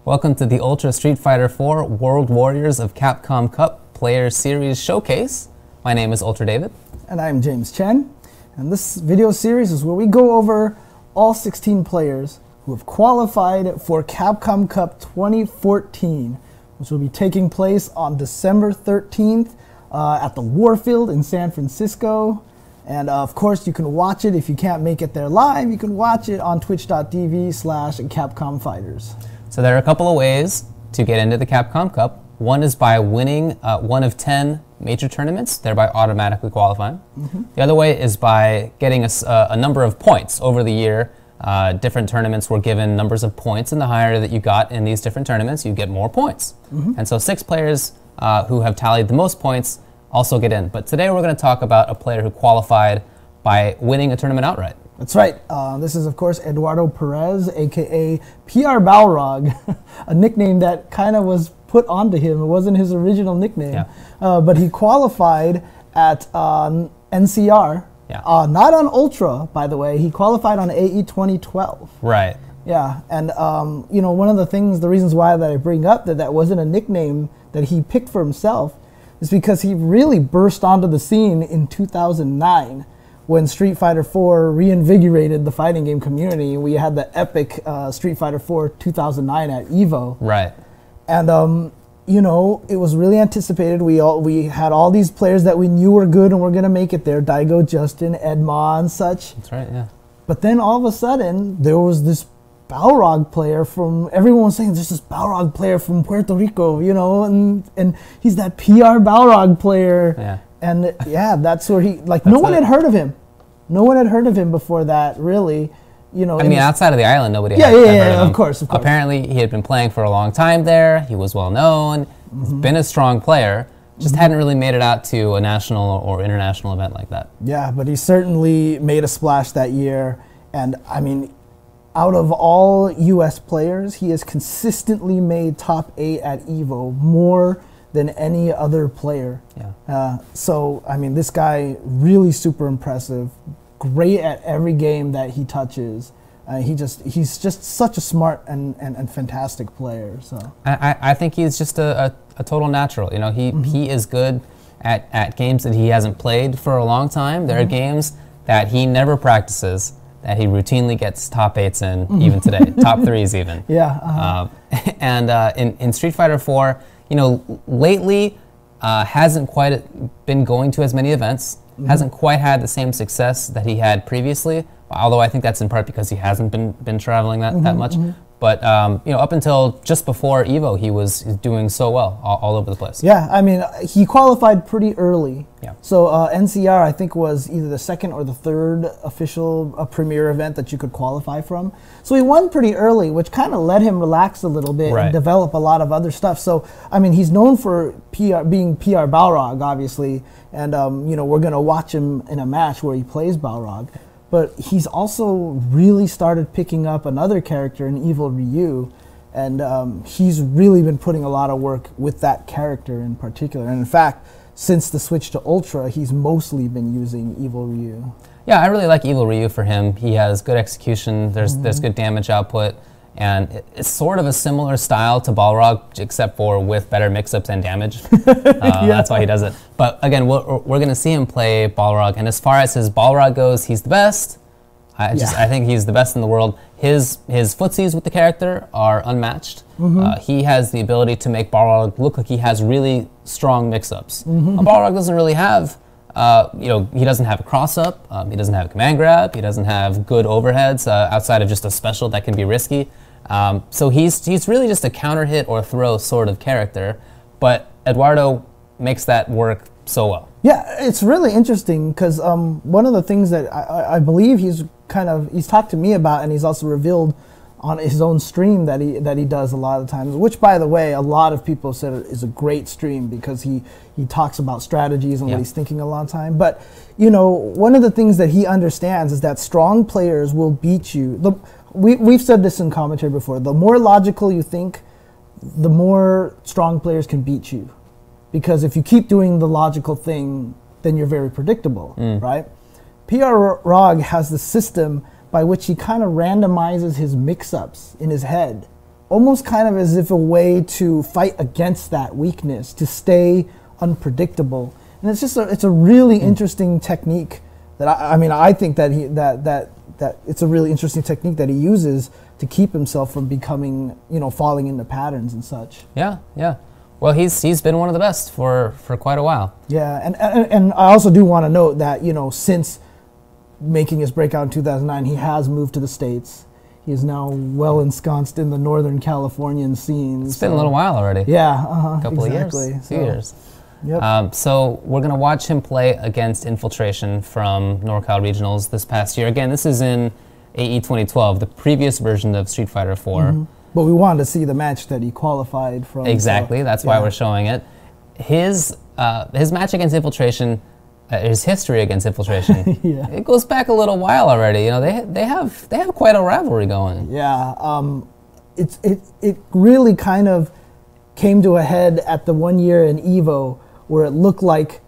Welcome to the Ultra Street Fighter 4 World Warriors of Capcom Cup Player Series Showcase. My name is Ultra David. And I'm James Chen. And this video series is where we go over all 16 players who have qualified for Capcom Cup 2014, which will be taking place on December 13th at the Warfield in San Francisco. And of course, you can watch it if you can't make it there live. You can watch it on twitch.tv/Capcom Fighters. So there are a couple of ways to get into the Capcom Cup. One is by winning one of 10 major tournaments, thereby automatically qualifying. The other way is by getting a number of points over the year. Different tournaments were given numbers of points, and the higher that you got in these different tournaments, you get more points. And so 6 players who have tallied the most points also get in. But today we're going to talk about a player who qualified by winning a tournament outright. That's right. This is, of course, Eduardo Perez, a.k.a. PR Balrog, a nickname that kind of was put onto him. It wasn't his original nickname. But he qualified at NCR, not on Ultra, by the way. He qualified on AE 2012. Right. Yeah, and you know, one of the reasons why that I bring up that wasn't a nickname that he picked for himself is because he really burst onto the scene in 2009 when Street Fighter 4 reinvigorated the fighting game community. We had the epic Street Fighter 4 2009 at EVO. Right. And you know, it was really anticipated. We had all these players that we knew were good and were going to make it there. Daigo, Justin, Edma, and such. That's right, yeah. But then all of a sudden, there was this Balrog player from, everyone was saying there's this Balrog player from Puerto Rico, you know, and he's that PR Balrog player. Yeah. And yeah, that's where he, like, no one had heard of him. No one had heard of him before that, really. You know, I mean, outside of the island, nobody had heard of him. Of course. Apparently, he had been playing for a long time there. He was well known. He's been a strong player. Just hadn't really made it out to a national or international event like that. Yeah, but he certainly made a splash that year. And I mean, out of all U.S. players, he has consistently made top 8 at EVO more than any other player. Yeah. So, I mean, this guy, really super impressive. Great at every game that he touches. He's just such a smart and fantastic player. So I think he's just a total natural. You know, he is good at games that he hasn't played for a long time. There are games that he never practices that he routinely gets top 8s in, even today, top 3s even. Yeah. In Street Fighter 4, you know, lately hasn't quite been going to as many events. Hasn't quite had the same success that he had previously, although I think that's in part because he hasn't been traveling that much. But you know, up until just before EVO, he was doing so well all over the place. Yeah, I mean, he qualified pretty early. Yeah. So NCR, I think, was either the second or the third official premier event that you could qualify from. So he won pretty early, which kind of let him relax a little bit and develop a lot of other stuff. So, I mean, he's known for being PR Balrog, obviously, and you know, we're going to watch him in a match where he plays Balrog. But he's also really started picking up another character in Evil Ryu, and he's really been putting a lot of work with that character in particular. And in fact, since the switch to Ultra, he's mostly been using Evil Ryu. Yeah, I really like Evil Ryu for him. He has good execution, there's good damage output, and it's sort of a similar style to Balrog, except for with better mix-ups and damage. That's why he does it. But again, we're going to see him play Balrog, and as far as his Balrog goes, he's the best. I think he's the best in the world. His footsies with the character are unmatched. He has the ability to make Balrog look like he has really strong mix-ups. Balrog doesn't really have, you know, he doesn't have a cross-up, he doesn't have a command grab, he doesn't have good overheads outside of just a special that can be risky. So he's really just a counter hit or throw sort of character, but Eduardo makes that work so well. Yeah, it's really interesting because one of the things that I believe he's talked to me about, and he's also revealed on his own stream that he does a lot of times, which, by the way, a lot of people said is a great stream because he talks about strategies and what he's thinking a lot of time. But you know, one of the things that he understands is that strong players will beat you. We've said this in commentary before. The more logical you think, the more strong players can beat you. Because if you keep doing the logical thing, then you're very predictable, right? PR Rog has the system by which he kind of randomizes his mix-ups in his head almost kind of as if a way to fight against that weakness, to stay unpredictable. And it's just it's a really interesting technique that I think that that it's a really interesting technique that he uses to keep himself from becoming, falling into patterns and such. Yeah, yeah. Well, he's been one of the best for quite a while. Yeah, and I also do want to note that, since making his breakout in 2009, he has moved to the States. He is now well ensconced in the Northern Californian scene. It's been a little while already. Yeah, a couple of years. A few years. Yep. So we're going to watch him play against Infiltration from NorCal Regionals this past year. Again, this is in AE 2012, the previous version of Street Fighter 4. Mm-hmm. But we wanted to see the match that he qualified from. Exactly, so, that's why we're showing it. His match against Infiltration, his history against Infiltration, it goes back a little while already. They have quite a rivalry going. Yeah, it really kind of came to a head at the 1 year in Evo where it looked like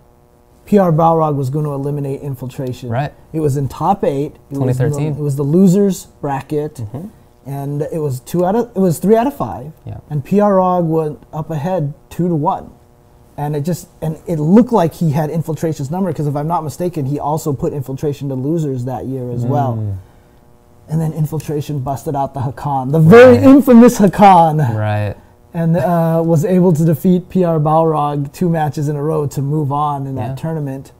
PR Balrog was going to eliminate Infiltration. Right. It was in top 8. 2013. It was the losers bracket. Mm-hmm. And it was 3 out of 5. Yeah. And PR Rog went up ahead 2-1. And it looked like he had Infiltration's number, because if I'm not mistaken, he also put Infiltration to losers that year as well. And then Infiltration busted out the Hakan, the very infamous Hakan. Right. And was able to defeat PR Balrog 2 matches in a row to move on in that tournament.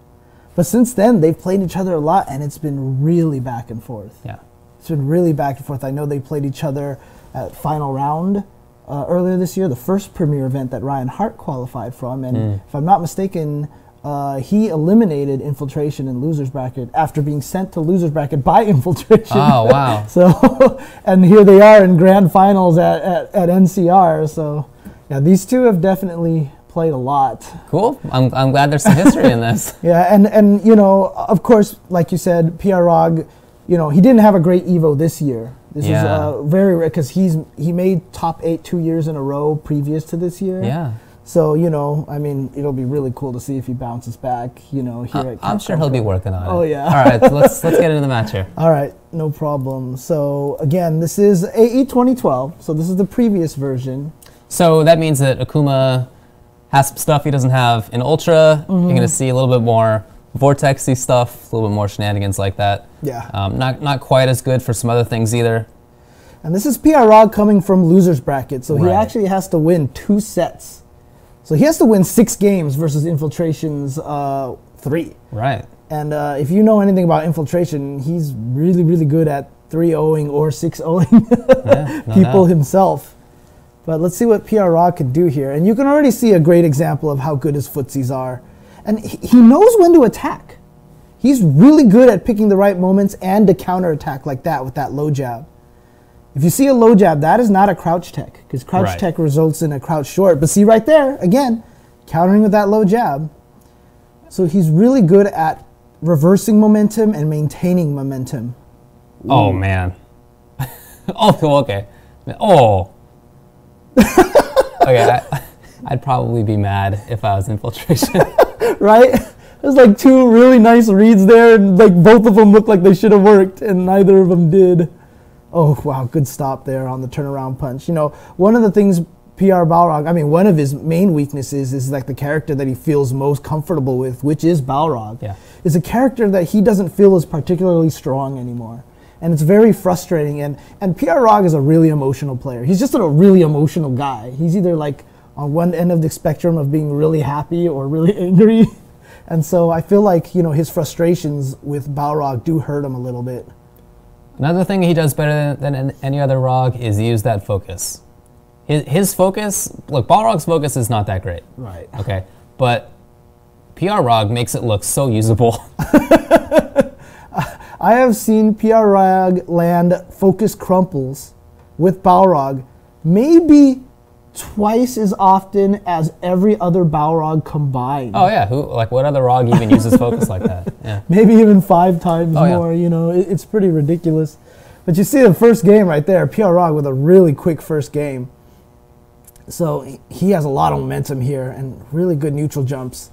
But since then, they've played each other a lot, and it's been really back and forth. Yeah. It's been really back and forth. I know they played each other at Final Round earlier this year, the first premier event that Ryan Hart qualified from. And if I'm not mistaken, he eliminated Infiltration in losers bracket after being sent to losers bracket by Infiltration. Oh, wow. So, and here they are in grand finals at NCR. So, yeah, these two have definitely played a lot. Cool. I'm glad there's some history in this. Yeah, and of course, like you said, PR Rog, he didn't have a great Evo this year. This is very rare, because he made top 8 2 years in a row previous to this year. Yeah. So, it'll be really cool to see if he bounces back, here at Capcom. I'm sure he'll be working on it. Oh, yeah. All right, let's get into the match here. All right, no problem. So, again, this is AE 2012, so this is the previous version. So that means that Akuma has some stuff he doesn't have in Ultra. You're going to see a little bit more Vortex-y stuff, a little bit more shenanigans like that. Yeah. Not quite as good for some other things either. And this is PR Rog coming from losers bracket, so he actually has to win 2 sets. So he has to win 6 games versus Infiltration's 3. Right. And if you know anything about Infiltration, he's really, really good at 3-0ing or 6-0ing people himself. But let's see what PR Rog can do here. And you can already see a great example of how good his footsies are. And he knows when to attack. He's really good at picking the right moments and to counterattack like that with that low jab. If you see a low jab, that is not a crouch tech, because crouch tech results in a crouch short. But see right there, again, countering with that low jab. So he's really good at reversing momentum and maintaining momentum. Ooh. Oh, man. Okay. Oh. Okay, I'd probably be mad if I was Infiltration. Right? There's like 2 really nice reads there, and like both of them looked like they should have worked, and neither of them did. Oh, wow, good stop there on the turnaround punch. One of the things PR Balrog, one of his main weaknesses is like the character that he feels most comfortable with, which is Balrog. Yeah. Is a character that he doesn't feel is particularly strong anymore. And it's very frustrating. And PR Rog is a really emotional player. He's just a really emotional guy. He's either like on one end of the spectrum of being really happy or really angry. And so I feel like, his frustrations with Balrog do hurt him a little bit. Another thing he does better than any other Rog is use that focus. His focus, look, Balrog's focus is not that great. Right. Okay. But PR Rog makes it look so usable. I have seen PR Rog land focus crumples with Balrog maybe twice as often as every other Balrog combined. Oh yeah, what other Rog even uses focus like that? Yeah. Maybe even 5 times more, it's pretty ridiculous. But you see the first game right there, PR Rog with a really quick first game. So he has a lot of momentum here and really good neutral jumps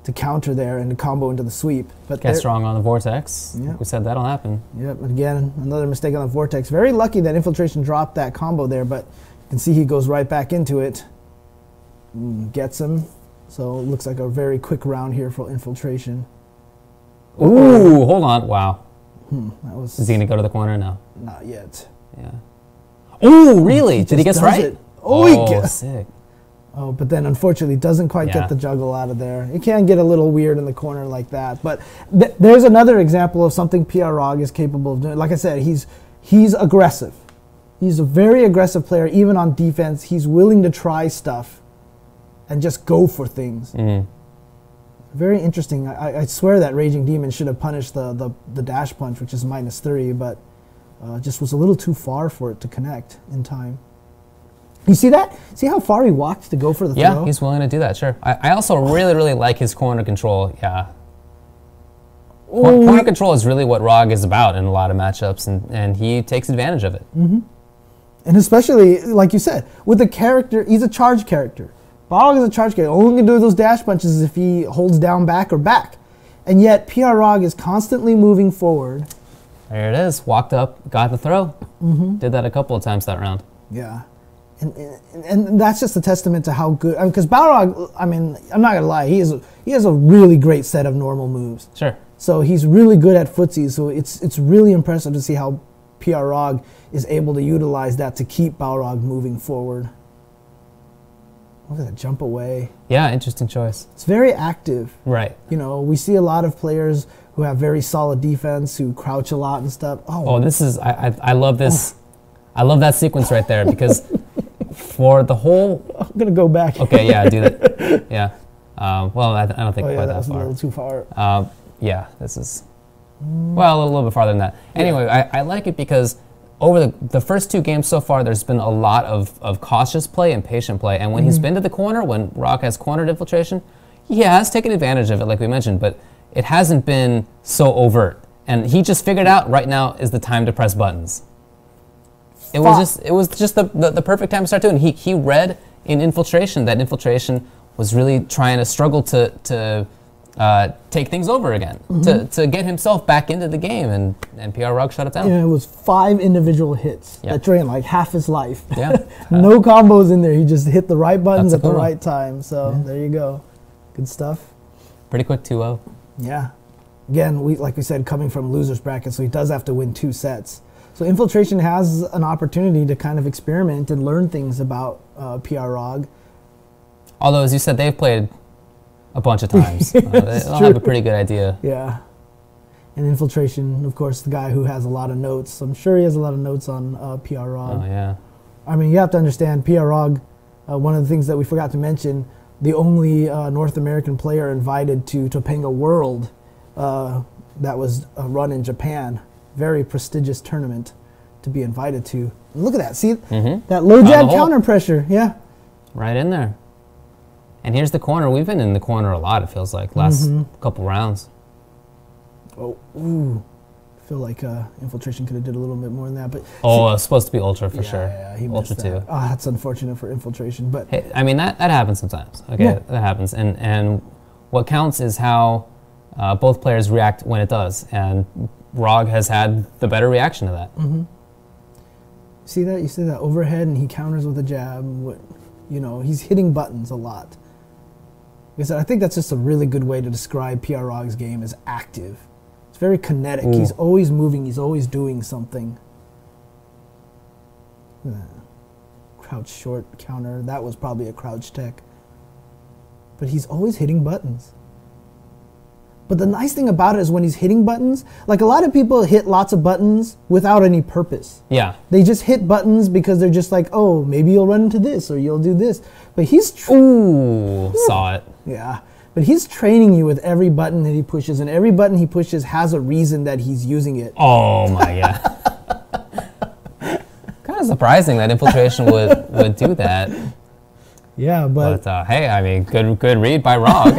to counter there and to combo into the sweep. But get strong on the Vortex. Yep. We said that'll happen. Yep, again, another mistake on the Vortex. Very lucky that Infiltration dropped that combo there, but can see he goes right back into it. Gets him. So it looks like a very quick round here for infiltration. Ooh, hold on. Wow. That was. Is he going to go to the corner? No. Not yet. Yeah. Ooh, really? Did he guess right? It. Oh, he gets sick. Oh, but then unfortunately doesn't quite get the juggle out of there. It can get a little weird in the corner like that. But there's another example of something Balrog is capable of doing. Like I said, he's aggressive. He's a very aggressive player, even on defense. He's willing to try stuff and just go for things. Very interesting. I swear that Raging Demon should have punished the dash punch, which is -3, but just was a little too far for it to connect in time. You see that? See how far he walked to go for the throw? Yeah, he's willing to do that, sure. I also really like his corner control, yeah. Corner control is really what ROG is about in a lot of matchups, and he takes advantage of it. And especially, like you said, with the character, he's a charge character. Balrog is a charge character. All he can do those dash punches is if he holds down back or back. And yet, Balrog is constantly moving forward. There it is. Walked up, got the throw. Did that a couple of times that round. Yeah. And that's just a testament to how good, because Balrog, I mean, I'm not going to lie, he has a really great set of normal moves. Sure. So he's really good at footsie, so it's really impressive to see how Balrog is able to utilize that to keep Balrog moving forward. Look at that, jump away. Yeah, interesting choice. It's very active. Right. You know, we see a lot of players who have very solid defense, who crouch a lot and stuff. Oh, this is, I love this. I love that sequence right there because for the whole... I'm going to go back. Okay, yeah, do that. Yeah. Well, I don't think quite that far. a little too far. Yeah, this is... Well, a little bit farther than that. Anyway, I like it because over the first two games so far, there's been a lot of cautious play and patient play. And when he's been to the corner, when ROG has cornered infiltration, he has taken advantage of it, like we mentioned, but it hasn't been so overt. And he just figured out right now is the time to press buttons. It was just the perfect time to start doing it. He read in infiltration that infiltration was really trying to struggle to take things over again, to get himself back into the game, and Balrog shut it down. Yeah, it was 5 individual hits that drained like half his life. Yeah. No combos in there. He just hit the right buttons at the right time. So there you go. Good stuff. Pretty quick 2-0. Yeah. Again, like we said, coming from loser's bracket, so he does have to win 2 sets. So Infiltration has an opportunity to kind of experiment and learn things about Balrog. Although, as you said, they've played a bunch of times. They'll have a pretty good idea. Yeah. And Infiltration, of course, the guy who has a lot of notes. I'm sure he has a lot of notes on Balrog. Oh, yeah. I mean, you have to understand, Balrog, one of the things that we forgot to mention, the only North American player invited to Topanga World that was run in Japan. Very prestigious tournament to be invited to. And look at that. See that low jab counter pressure. Yeah. Right in there. And here's the corner. We've been in the corner a lot, it feels like, last couple rounds. Oh, ooh. I feel like Infiltration could have did a little bit more than that. But it's supposed to be Ultra for sure. Yeah, he Ultra missed that. 2. Oh, that's unfortunate for Infiltration. But hey, I mean, that happens sometimes. Okay, that happens. And what counts is how both players react when it does. And ROG has had the better reaction to that. See that? You see that overhead, and he counters with a jab. You know, he's hitting buttons a lot. Like I said, I think that's just a really good way to describe Balrog's game as active. It's very kinetic. Ooh. He's always moving. He's always doing something. Crouch short counter. That was probably a crouch tech. But he's always hitting buttons. But the nice thing about it is when he's hitting buttons, like a lot of people hit lots of buttons without any purpose. Yeah. They just hit buttons because they're just like, oh, maybe you'll run into this or you'll do this. But he's... saw it. Yeah. But he's training you with every button that he pushes, and every button he pushes has a reason that he's using it. Oh, my God. Kind of surprising that Infiltration would do that. Yeah, but hey, I mean, good read by ROG.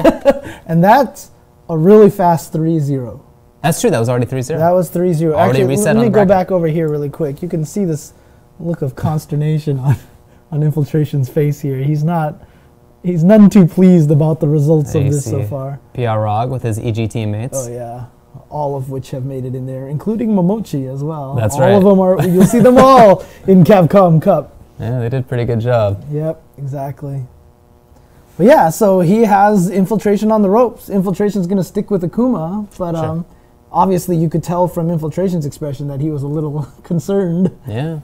And that's a really fast 3-0. That's true. That was already 3-0. That was 3-0. Already reset. Let me go back over here really quick. You can see this look of consternation on Infiltration's face here. He's none too pleased about the results of this so far. Balrog with his EG teammates. Oh yeah, all of which have made it in there, including Momochi as well. That's right. All of them are. You'll see them all in Capcom Cup. Yeah, they did a pretty good job. Yep, exactly. But yeah, so he has Infiltration on the ropes. Infiltration's going to stick with Akuma, but Sure. obviously you could tell from Infiltration's expression that he was a little concerned. Yeah.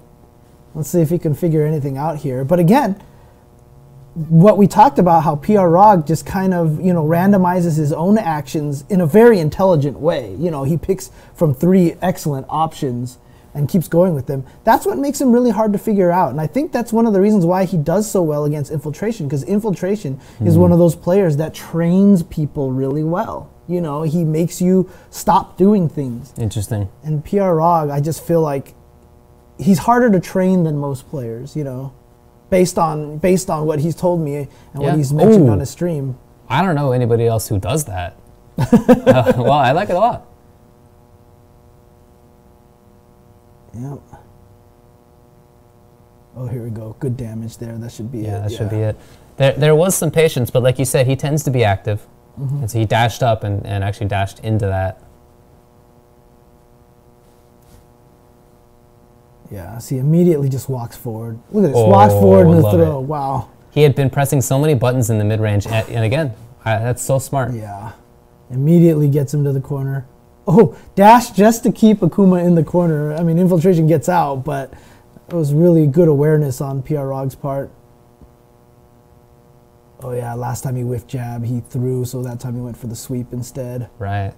Let's see if he can figure anything out here. But again, what we talked about, how PR Rog just kind of, randomizes his own actions in a very intelligent way. He picks from 3 excellent options and keeps going with them. That's what makes him really hard to figure out. And I think that's one of the reasons why he does so well against Infiltration, because Infiltration is one of those players that trains people really well. He makes you stop doing things. Interesting. And PR Rog, I just feel like he's harder to train than most players, based on what he's told me and what he's mentioned on his stream. I don't know anybody else who does that. Well, I like it a lot. Yep. Oh, here we go. Good damage there. That should be it. Yeah, that should be it. There was some patience, but like you said, he tends to be active. And so he dashed up and actually dashed into that. Yeah, so he immediately just walks forward. Look at this. Walks forward in the throw. It. Wow. He had been pressing so many buttons in the mid-range, and again, that's so smart. Yeah. Immediately gets him to the corner. Oh, dash just to keep Akuma in the corner. I mean, Infiltration gets out, but it was really good awareness on PR Rog's part. Oh yeah, last time he whiffed jab, he threw, so that time he went for the sweep instead. Right.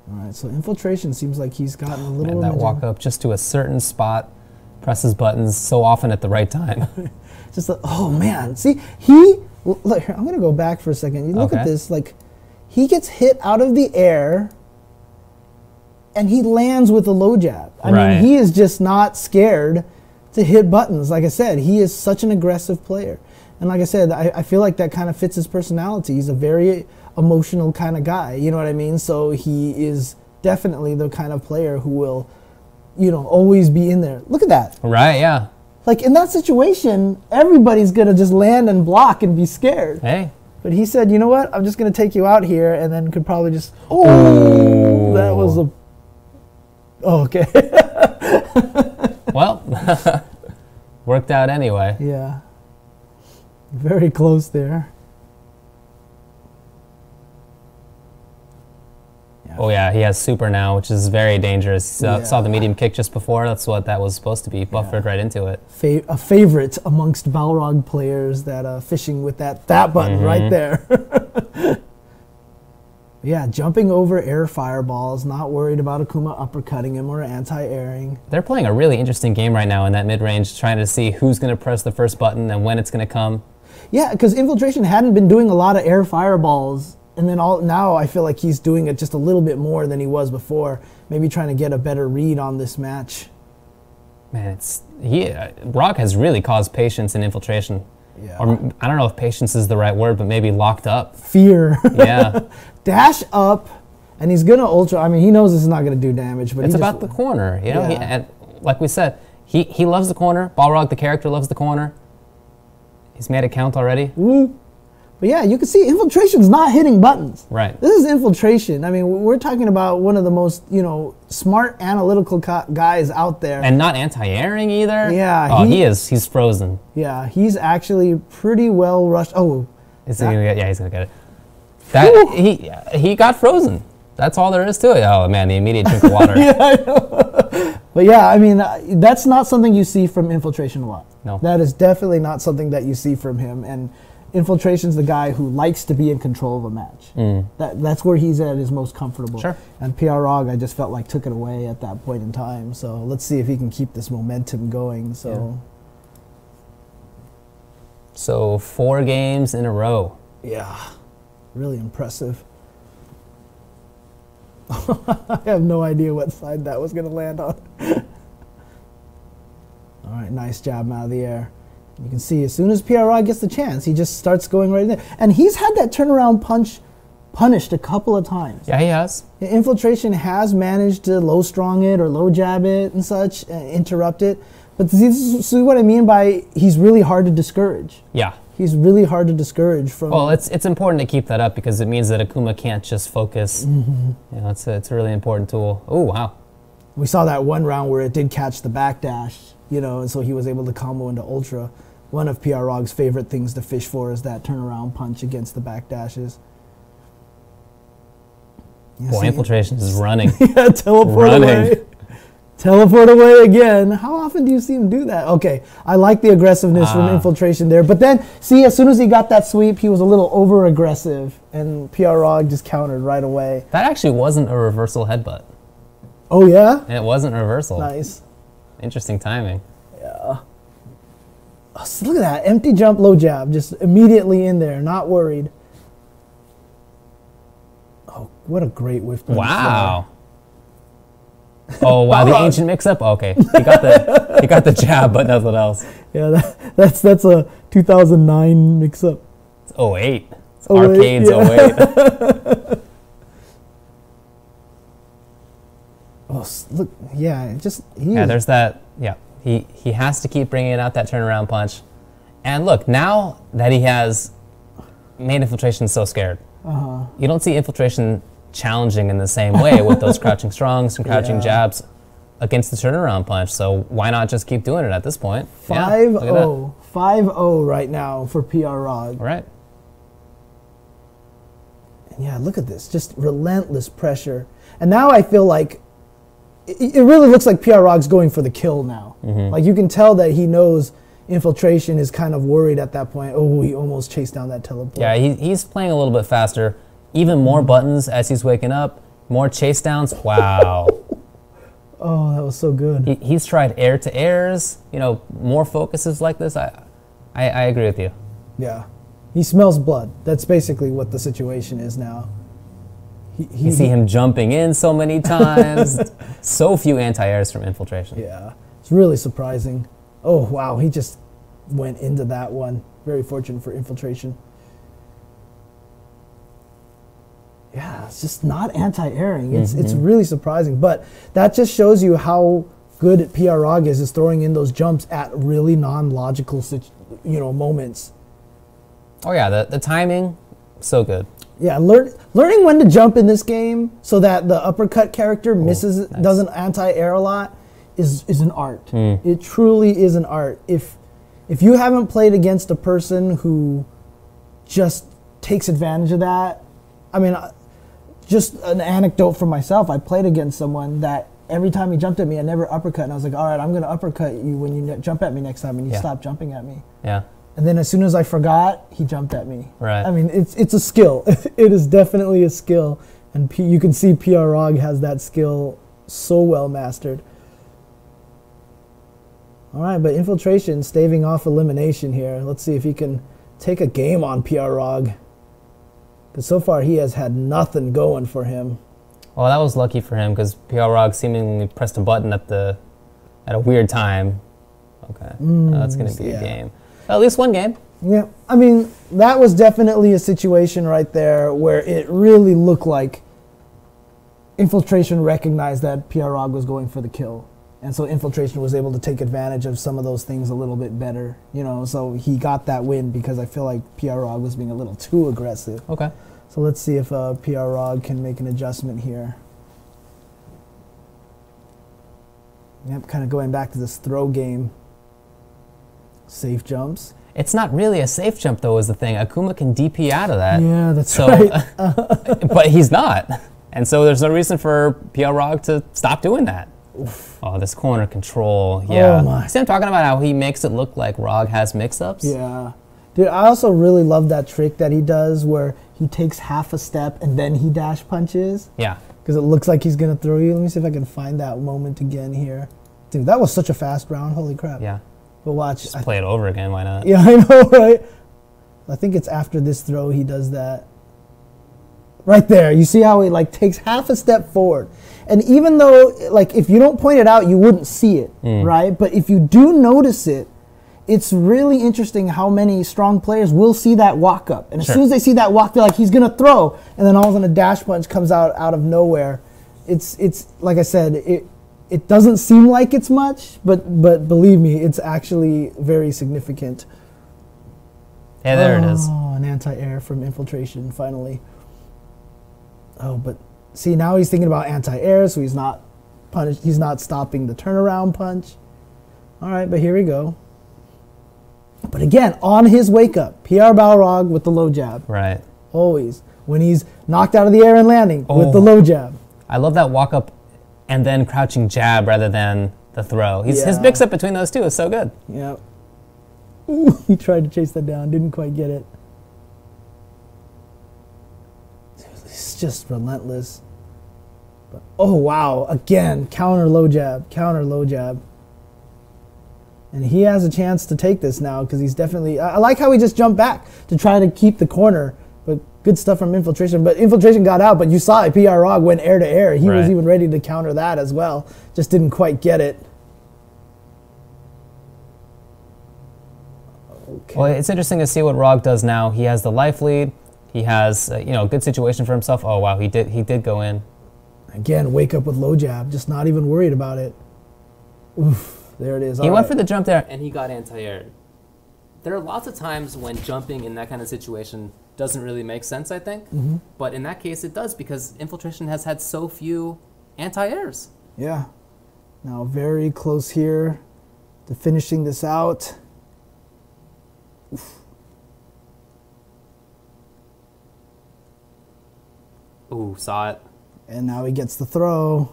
All right, so Infiltration seems like he's gotten a little... And that walk up just to a certain spot, presses buttons so often at the right time. Just like, oh man, see, look, here, I'm going to go back for a second. You look at this, like, he gets hit out of the air, and he lands with a low jab. I mean, he is just not scared to hit buttons. Like I said, he is such an aggressive player. And like I said, I feel like that kind of fits his personality. He's a very emotional kind of guy, you know what I mean? So he is definitely the kind of player who will, always be in there. Look at that. Right, yeah. Like, in that situation, everybody's going to just land and block and be scared. Hey. But he said, you know what? I'm just going to take you out here, and then could probably just... Oh, that was a... Oh, okay. Well, worked out anyway. Yeah. Very close there. Yeah. Oh yeah, he has super now, which is very dangerous. Saw the medium kick just before. That's what that was supposed to be. Buffered right into it. A favorite amongst Balrog players, that fishing with that button right there. Yeah, jumping over air fireballs, not worried about Akuma uppercutting him or anti-airing. They're playing a really interesting game right now in that mid-range, trying to see who's going to press the first button and when it's going to come. Yeah, because Infiltration hadn't been doing a lot of air fireballs, and then now I feel like he's doing it just a little bit more than he was before, maybe trying to get a better read on this match. Man, Rock has really caused patience in Infiltration. Yeah. Or I don't know if patience is the right word, but maybe locked up. Fear. Yeah. Dash up, and he's gonna ultra. I mean, he knows this is not gonna do damage, but it's about the corner, you know. Yeah. And like we said, he loves the corner. Balrog, the character, loves the corner. He's made it count already. Ooh. But yeah, you can see Infiltration's not hitting buttons. Right. This is Infiltration. I mean, we're talking about one of the most, smart analytical guys out there. And not anti-airing either. Yeah. Oh, he is. He's frozen. Yeah, he's actually pretty well rushed. Oh. He's gonna get it. He got frozen. That's all there is to it. Oh man, the immediate drink of water. Yeah, I know. But yeah, I mean, that's not something you see from Infiltration a lot. No. That is definitely not something that you see from him. And Infiltration's the guy who likes to be in control of a match. That's where he's at his most comfortable. Sure. And PR Rog, I just felt like took it away at that point in time. So let's see if he can keep this momentum going. So 4 games in a row. Yeah, really impressive. I have no idea what side that was going to land on. All right, nice jab out of the air. You can see as soon as PR Rog gets the chance, he just starts going right there. And he's had that turnaround punch punished a couple of times. Yeah, he has. Infiltration has managed to low strong it or low jab it and such, interrupt it. But see what I mean by he's really hard to discourage. Yeah. He's really hard to discourage from... Well, it's important to keep that up because it means that Akuma can't just focus. You know, it's a really important tool. Oh, wow. We saw that one round where it did catch the backdash, you know, and so he was able to combo into Ultra. One of Balrog's favorite things to fish for is that turnaround punch against the backdashes. Boy, Infiltration is running. Yeah, teleport away. Teleport away again. How often do you see him do that? Okay, I like the aggressiveness from Infiltration there. But then, see, as soon as he got that sweep, he was a little over-aggressive, and Balrog just countered right away. That actually wasn't a reversal headbutt. Oh, yeah? It wasn't a reversal. Nice. Interesting timing. Yeah. Oh, so look at that. Empty jump, low jab. Just immediately in there, not worried. Oh, what a great whiff. Wow. Oh wow, the ancient mix-up. Okay, he got the jab, but nothing else. Yeah, that's a 2009 mix-up. It's 08. It's Arcade's 08. Oh, look, yeah, there's that. Yeah, he has to keep bringing out that turnaround punch, and look, now that he has made Infiltration so scared, you don't see Infiltration challenging in the same way with those crouching strongs and crouching jabs against the turnaround punch. So why not just keep doing it at this point? 5-0. 5-0 right now for Balrog. Right. And yeah, look at this. Just relentless pressure. And now I feel like it really looks like Balrog's going for the kill now. Like you can tell that he knows Infiltration is kind of worried at that point. Oh, he almost chased down that teleport. Yeah, he's playing a little bit faster. Even more buttons as he's waking up. More chase downs. Wow. Oh, that was so good. He's tried air to airs. You know, more focuses like this. I agree with you. Yeah. He smells blood. That's basically what the situation is now. You see him jumping in so many times. So few anti-airs from Infiltration. Yeah. It's really surprising. Oh, wow. He just went into that one. Very fortunate for Infiltration. Yeah, it's just not anti-airing. It's really surprising. But that just shows you how good Balrog is throwing in those jumps at really non-logical moments. Oh yeah, the timing, so good. Yeah, learning when to jump in this game so that the uppercut character doesn't anti-air a lot is an art. It truly is an art. If you haven't played against a person who just takes advantage of that, I mean, just an anecdote from myself, I played against someone that every time he jumped at me, I never uppercut, and I was like, all right, I'm going to uppercut you when you jump at me next time, and you stop jumping at me. Yeah. And then as soon as I forgot, he jumped at me. Right. I mean, it's a skill. It is definitely a skill, and you can see Balrog has that skill so well mastered. All right, but Infiltration staving off elimination here. Let's see if he can take a game on Balrog. Because so far he has had nothing going for him. Well, that was lucky for him because Balrog seemingly pressed a button at a weird time. Okay, that's going to be a game. At least one game. Yeah, I mean, that was definitely a situation right there where it really looked like Infiltration recognized that Balrog was going for the kill. And so Infiltration was able to take advantage of some of those things a little bit better, you know. So he got that win because I feel like Balrog was being a little too aggressive. Okay. So let's see if Balrog can make an adjustment here. Yep, kind of going back to this throw game. Safe jumps. It's not really a safe jump, though, is the thing. Akuma can DP out of that. Yeah, that's right. But he's not. And so there's no reason for Balrog to stop doing that. Oof. Oh, this corner control. Yeah. Oh my. See, I'm talking about how he makes it look like Rog has mix-ups. Yeah. Dude, I also really love that trick that he does where he takes half a step and then he dash punches. Yeah. Because it looks like he's going to throw you. Let me see if I can find that moment again here. Dude, that was such a fast round. Holy crap. Yeah. But watch. Just play it over again. Why not? Yeah, I know, right? I think it's after this throw he does that. Right there. You see how he like takes half a step forward. And even though, like, if you don't point it out, you wouldn't see it, right? But if you do notice it, it's really interesting how many strong players will see that walk up. And as soon as they see that walk, they're like, he's going to throw. And then all of a sudden a dash punch comes out of nowhere. It's like I said, it doesn't seem like it's much, but believe me, it's actually very significant. Yeah, there it is. Oh, an anti-air from Infiltration, finally. Oh, but see, now he's thinking about anti-air, so he's not punish. He's not stopping the turnaround punch. All right, but here we go. But again, on his wake up, PR Balrog with the low jab. Right. Always. When he's knocked out of the air and landing with the low jab. I love that walk up and then crouching jab rather than the throw. His mix up between those two is so good. Yeah. Ooh, he tried to chase that down, didn't quite get it. It's just relentless. But, oh, wow. Again, counter low jab, counter low jab. And he has a chance to take this now because he's definitely... I like how he just jumped back to try to keep the corner. But good stuff from Infiltration. But Infiltration got out, but you saw it. PR Rog went air to air. He was even ready to counter that as well. Just didn't quite get it. Okay. Well, it's interesting to see what Rog does now. He has the life lead. He has a good situation for himself. Oh, wow, he did go in. Again, wake up with low jab. Just not even worried about it. Oof. There it is. He went for the jump there, and he got anti-air. There are lots of times when jumping in that kind of situation doesn't really make sense, I think. Mm-hmm. But in that case, it does, because Infiltration has had so few anti-airs. Yeah. Now very close here to finishing this out. Oof. Ooh, saw it. And now he gets the throw.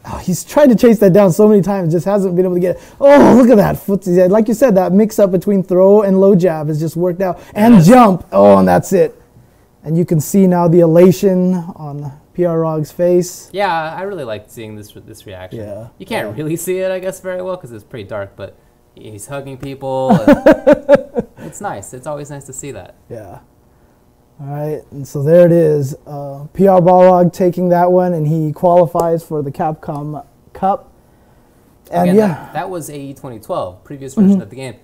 Oh, he's tried to chase that down so many times, just hasn't been able to get it. Oh, look at that footsie. Like you said, that mix-up between throw and low jab has just worked out. And jump. Oh, and that's it. And you can see now the elation on PR Rog's face. Yeah, I really liked seeing this reaction. Yeah. You can't really see it, I guess, very well, because it's pretty dark, but he's hugging people. It's nice. It's always nice to see that. Yeah. All right, and so there it is. PR Balrog taking that one, and he qualifies for the Capcom Cup. And again, that was AE 2012, previous version of the game.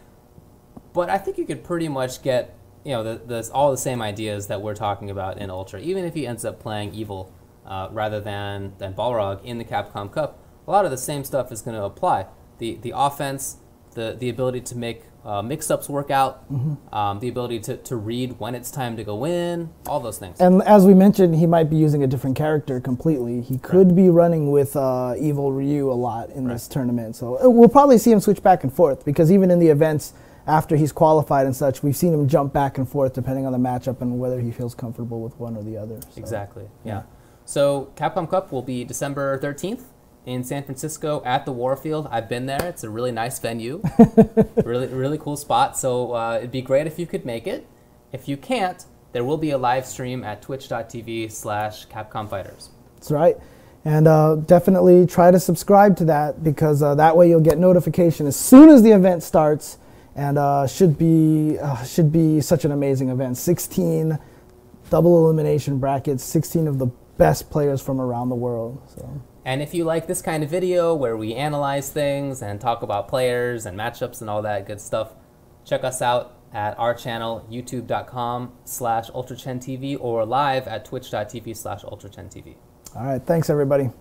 But I think you could pretty much get all the same ideas that we're talking about in Ultra, even if he ends up playing Evil rather than Balrog in the Capcom Cup. A lot of the same stuff is going to apply. The offense, the ability to make mix-ups work out, the ability to read when it's time to go in, all those things. And as we mentioned, he might be using a different character completely. He could be running with Evil Ryu a lot in this tournament. So we'll probably see him switch back and forth, because even in the events after he's qualified and such, we've seen him jump back and forth depending on the matchup and whether he feels comfortable with one or the other. So. Exactly, yeah. So Capcom Cup will be December 13th. In San Francisco at the Warfield. I've been there. It's a really nice venue. really cool spot. So it'd be great if you could make it. If you can't, there will be a live stream at twitch.tv/Capcom Fighters. That's right. And definitely try to subscribe to that, because that way you'll get notification as soon as the event starts, and should be such an amazing event. 16 double elimination brackets, 16 of the best players from around the world. So. And if you like this kind of video where we analyze things and talk about players and matchups and all that good stuff, check us out at our channel, youtube.com/UltraChenTV, or live at twitch.tv/UltraChenTV. All right, thanks everybody.